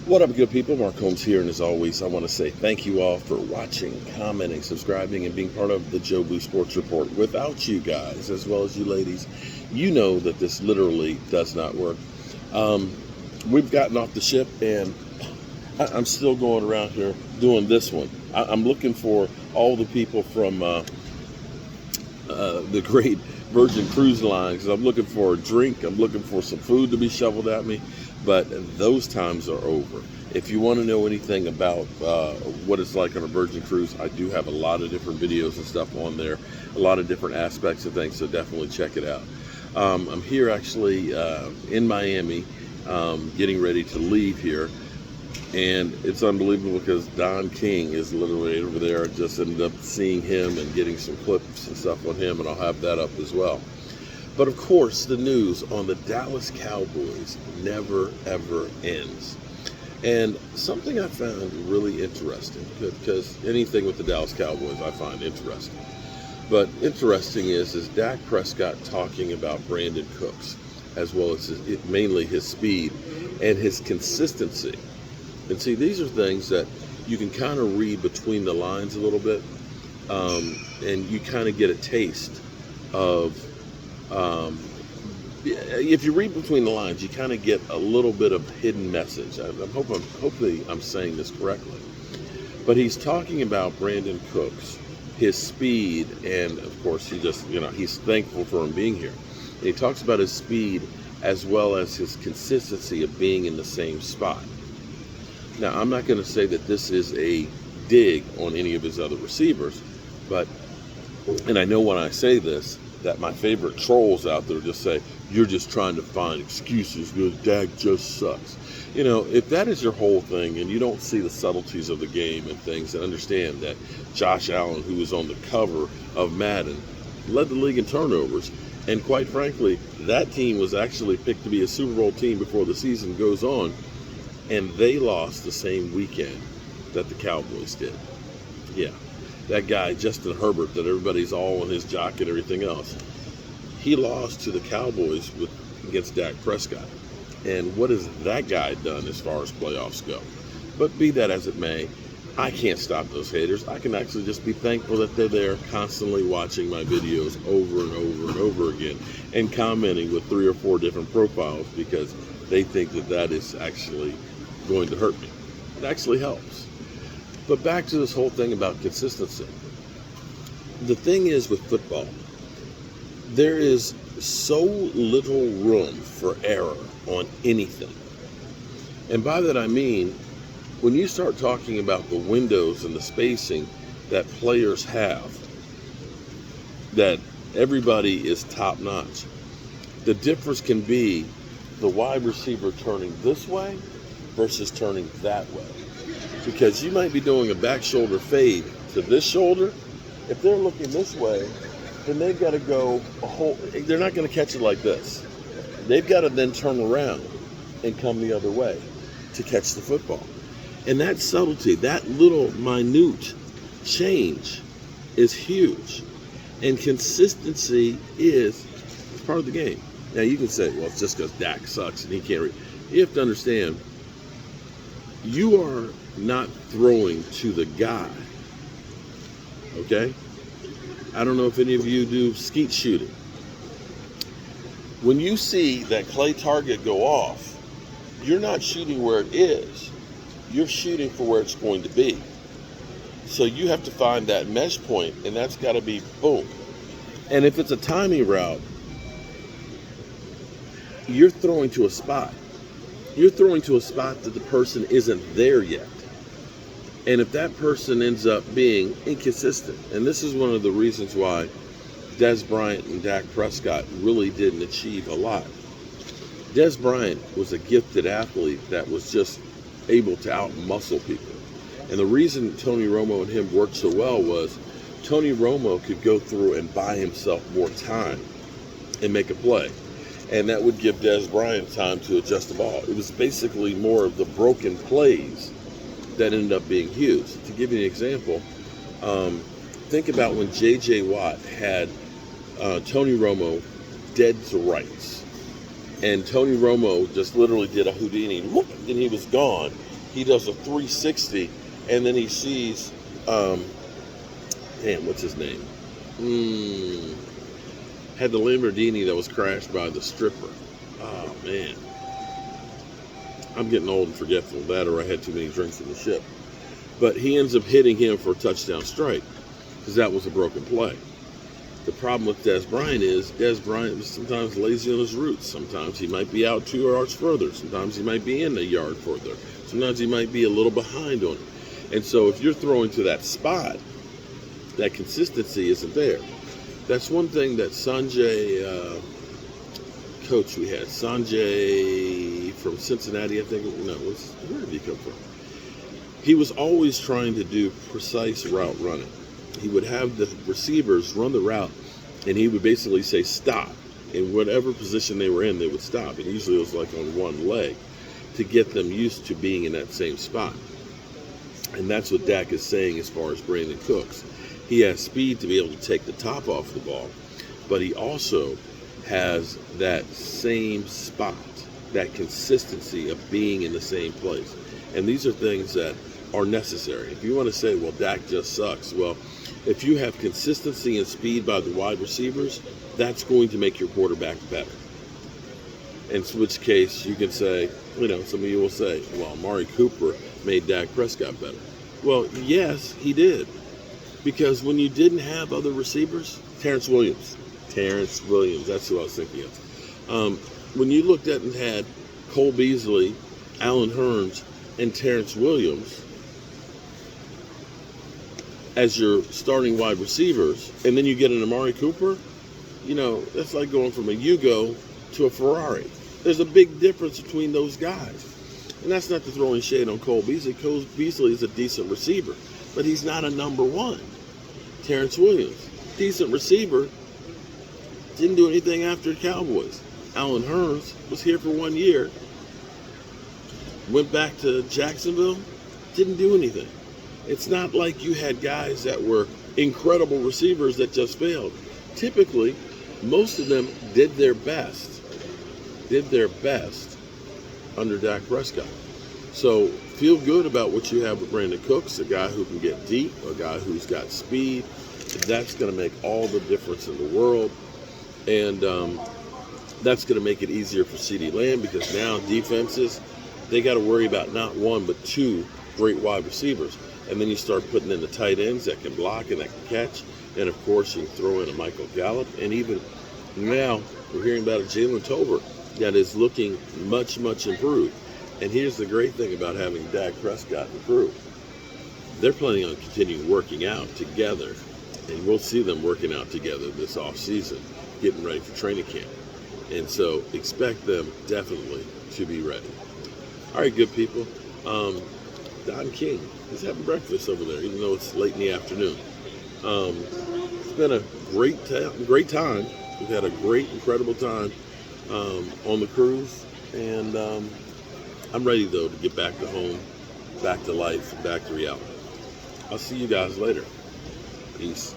What up, good people? Mark Holmes here, and as always, I want to say thank you all for watching, commenting, subscribing, and being part of the Joe Boo Sports Report. Without you guys, as well as you ladies, you know that this literally does not work. We've gotten off the ship, and I'm still going around here doing this one. I'm looking for all the people from the great Virgin Cruise Lines. I'm looking for a drink. I'm looking for some food to be shoveled at me. But those times are over. If you want to know anything about what it's like on a Virgin Cruise, I do have a lot of different videos and stuff on there, a lot of different aspects of things, so definitely check it out. I'm here actually in Miami, getting ready to leave here, and it's unbelievable because Don King is literally over there. I just ended up seeing him and getting some clips and stuff on him, and I'll have that up as well. But of course, the news on the Dallas Cowboys never, ever ends. And something I found really interesting, because anything with the Dallas Cowboys I find interesting. But interesting is Dak Prescott talking about Brandon Cooks, as well as mainly his speed and his consistency. And see, these are things that you can kind of read between the lines a little bit, and you kind of get a taste of if you read between the lines, you kind of get a little bit of hidden message. Hopefully I'm saying this correctly. But he's talking about Brandon Cooks, his speed, and of course he's thankful for him being here. And he talks about his speed as well as his consistency of being in the same spot. Now, I'm not going to say that this is a dig on any of his other receivers, and I know when I say this, that my favorite trolls out there just say, you're just trying to find excuses because Dak just sucks. You know, if that is your whole thing and you don't see the subtleties of the game and things, and understand that Josh Allen, who was on the cover of Madden, led the league in turnovers, and quite frankly, that team was actually picked to be a Super Bowl team before the season goes on, and they lost the same weekend that the Cowboys did. Yeah. That guy, Justin Herbert, that everybody's all on his jock and everything else, he lost to the Cowboys against Dak Prescott. And what has that guy done as far as playoffs go? But be that as it may, I can't stop those haters. I can actually just be thankful that they're there constantly watching my videos over and over and over again and commenting with 3 or 4 different profiles because they think that is actually going to hurt me. It actually helps. But back to this whole thing about consistency. The thing is with football, there is so little room for error on anything. And by that I mean, when you start talking about the windows and the spacing that players have, that everybody is top notch, the difference can be the wide receiver turning this way versus turning that way. Because you might be doing a back shoulder fade to this shoulder. If they're looking this way, then they've got to go they're not going to catch it like this. They've got to then turn around and come the other way to catch the football. And that subtlety, that little minute change is huge. And consistency is part of the game. Now you can say, well, it's just because Dak sucks and he can't read. You have to understand, you are not throwing to the guy, okay? I don't know if any of you do skeet shooting. When you see that clay target go off, you're not shooting where it is. You're shooting for where it's going to be. So you have to find that mesh point, and that's got to be boom. And if it's a timing route, you're throwing to a spot. You're throwing to a spot that the person isn't there yet. And if that person ends up being inconsistent, and this is one of the reasons why Dez Bryant and Dak Prescott really didn't achieve a lot. Dez Bryant was a gifted athlete that was just able to out-muscle people. And the reason Tony Romo and him worked so well was Tony Romo could go through and buy himself more time and make a play. And that would give Dez Bryant time to adjust the ball. It was basically more of the broken plays that ended up being huge. To give you an example, think about when J.J. Watt had Tony Romo dead to rights. And Tony Romo just literally did a Houdini, whoop, and he was gone. he does a 360, and then he sees, what's his name? Had the Lamborghini that was crashed by the stripper. Oh, man. I'm getting old and forgetful of that, or I had too many drinks in the ship. But he ends up hitting him for a touchdown strike, because that was a broken play. The problem with Des Bryant is Des Bryant is sometimes lazy on his routes. Sometimes he might be out 2 yards further. Sometimes he might be in a yard further. Sometimes he might be a little behind on it. And so if you're throwing to that spot, that consistency isn't there. That's one thing that Sanjay, coach we had, Sanjay from Cincinnati, I think. No, where did he come from? He was always trying to do precise route running. He would have the receivers run the route, and he would basically say stop. In whatever position they were in, they would stop. And usually it was like on one leg to get them used to being in that same spot. And that's what Dak is saying as far as Brandon Cooks. He has speed to be able to take the top off the ball, but he also has that same spot, that consistency of being in the same place. And these are things that are necessary. If you want to say, well, Dak just sucks, well, if you have consistency and speed by the wide receivers, that's going to make your quarterback better. In which case, you can say, some of you will say, well, Amari Cooper made Dak Prescott better. Well, yes, he did. Because when you didn't have other receivers, Terrence Williams, that's who I was thinking of. When you looked at and had Cole Beasley, Allen Hurns, and Terrence Williams as your starting wide receivers, and then you get an Amari Cooper, that's like going from a Yugo to a Ferrari. There's a big difference between those guys. And that's not to throw any shade on Cole Beasley. Cole Beasley is a decent receiver, but he's not a number one. Terrence Williams, decent receiver, didn't do anything after the Cowboys. Allen Hurns was here for 1 year, went back to Jacksonville, didn't do anything. It's not like you had guys that were incredible receivers that just failed. Typically, most of them did their best under Dak Prescott. So feel good about what you have with Brandon Cooks, a guy who can get deep, a guy who's got speed. That's going to make all the difference in the world. And that's going to make it easier for CeeDee Lamb, because now defenses, they got to worry about not one but two great wide receivers. And then you start putting in the tight ends that can block and that can catch. And, of course, you can throw in a Michael Gallup. And even now we're hearing about a Jalen Tolbert that is looking much, much improved. And here's the great thing about having Dak Prescott and crew. They're planning on continuing working out together. And we'll see them working out together this offseason, getting ready for training camp. And so expect them definitely to be ready. All right, good people. Don King is having breakfast over there, even though it's late in the afternoon. It's been a great time. We've had a great, incredible time on the cruise. And I'm ready, though, to get back to home, back to life, back to reality. I'll see you guys later. Peace.